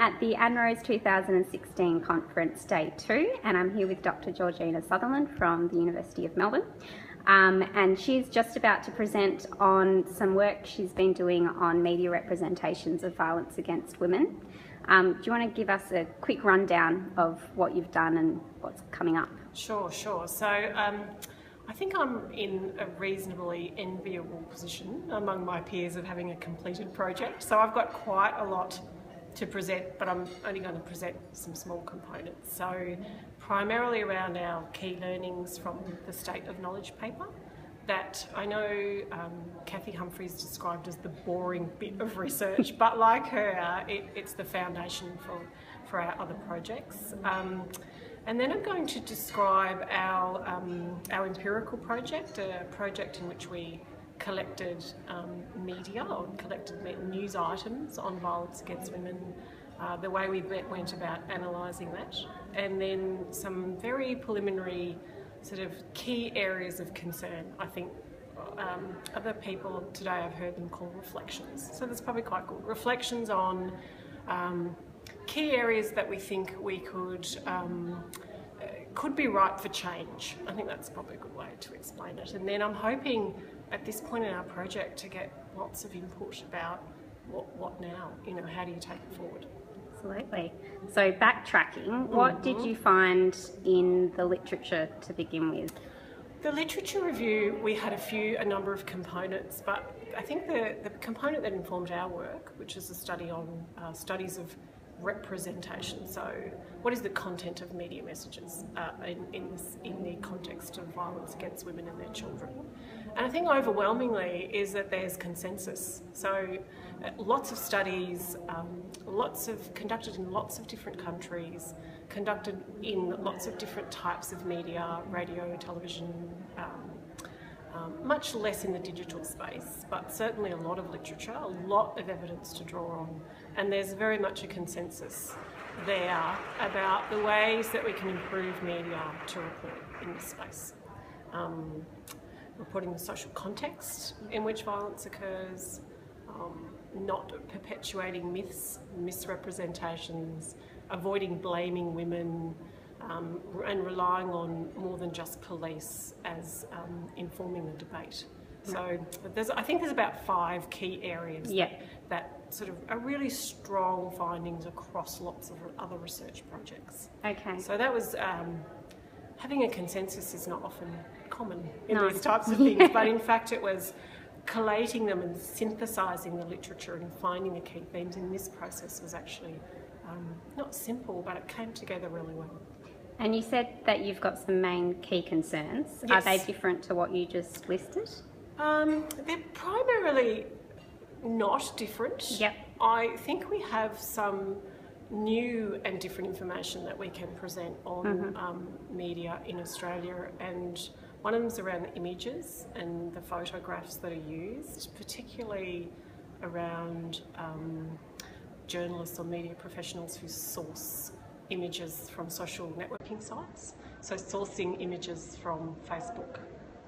at the ANROS 2016 Conference Day 2, and I'm here with Dr Georgina Sutherland from the University of Melbourne. And she's just about to present on some work she's been doing on media representations of violence against women. Do you want to give us a quick rundown of what you've done and what's coming up? Sure. So I think I'm in a reasonably enviable position among my peers of having a completed project. So I've got quite a lot to present, but I'm only going to present some small components. So primarily around our key learnings from the State of Knowledge paper that I know Kathy Humphries described as the boring bit of research, but like her, it's the foundation for our other projects. And then I'm going to describe our empirical project, a project in which we collected media or collected news items on violence against women, the way we went about analysing that, and then some very preliminary sort of key areas of concern. I think other people today I've heard them call reflections, so that's probably quite good. Reflections on key areas that we think we could be ripe for change. I think that's probably a good way to explain it. And then I'm hoping at this point in our project to get lots of input about what now, how do you take it forward? Absolutely. So backtracking, what did you find in the literature to begin with? The literature review, we had a number of components, but I think the component that informed our work, which is a study on studies of representation. So what is the content of media messages in the context of violence against women and their children? And I think overwhelmingly is that there's consensus. So lots of studies, conducted in lots of different countries, conducted in lots of different types of media, radio, television, much less in the digital space, but certainly a lot of literature, a lot of evidence to draw on. And there's very much a consensus there about the ways that we can improve media to report in this space. Reporting the social context in which violence occurs, not perpetuating myths, misrepresentations, avoiding blaming women, and relying on more than just police as informing the debate. So I think there's about 5 key areas that sort of are really strong findings across lots of other research projects. Okay. So that was, having a consensus is not often common in these types of things, but in fact it was collating them and synthesising the literature and finding the key themes in this process was actually not simple, but it came together really well. And you said that you've got some main key concerns. Yes. Are they different to what you just listed? They're primarily not different. Yep. I think we have some new and different information that we can present on media in Australia, and one of them is around the images and the photographs that are used, particularly around journalists or media professionals who source images from social networking sites. So sourcing images from Facebook,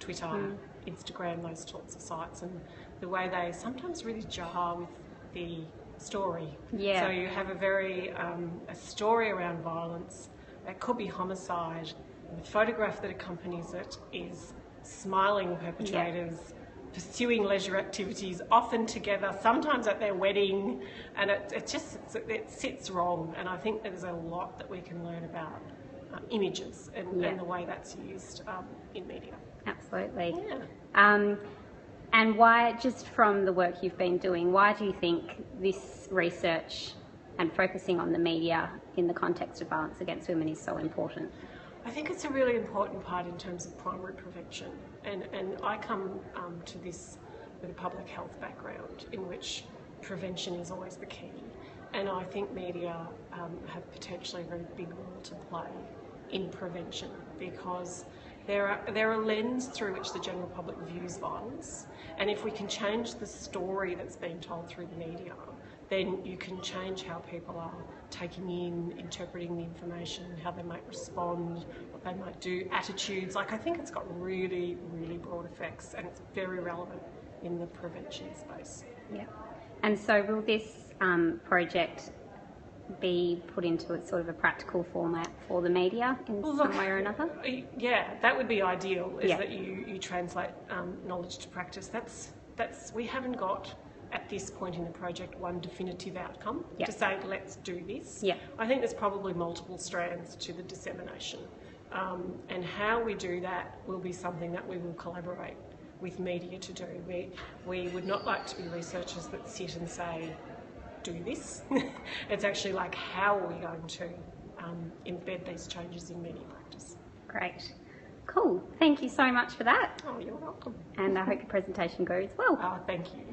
Twitter, Instagram, those sorts of sites, and the way they sometimes really jar with the story. Yeah. So you have a story around violence. It could be homicide. The photograph that accompanies it is smiling perpetrators, pursuing leisure activities, often together, sometimes at their wedding, and it sits wrong. And I think there's a lot that we can learn about images and the way that's used in media. Absolutely. Yeah. And why, just from the work you've been doing, why do you think this research and focusing on the media in the context of violence against women is so important? I think it's a really important part in terms of primary prevention, and I come to this with a public health background in which prevention is always the key, and I think media have potentially a very big role to play in prevention because they're a lens through which the general public views violence, and if we can change the story that's being told through the media, then you can change how people are taking in, interpreting the information, how they might respond, what they might do, attitudes. I think it's got really, really broad effects, and it's very relevant in the prevention space. Yeah. And so will this project be put into a sort of a practical format for the media in some way or another? Yeah, that would be ideal, is Yeah. that you translate knowledge to practice. We haven't got, at this point in the project, one definitive outcome to say, let's do this. Yeah. I think there's probably multiple strands to the dissemination. And how we do that will be something that we will collaborate with media to do. We would not like to be researchers that sit and say, do this. It's actually like, how are we going to embed these changes in media practice? Great. Cool. Thank you so much for that. Oh, you're welcome. And I hope your presentation goes well. Oh, thank you.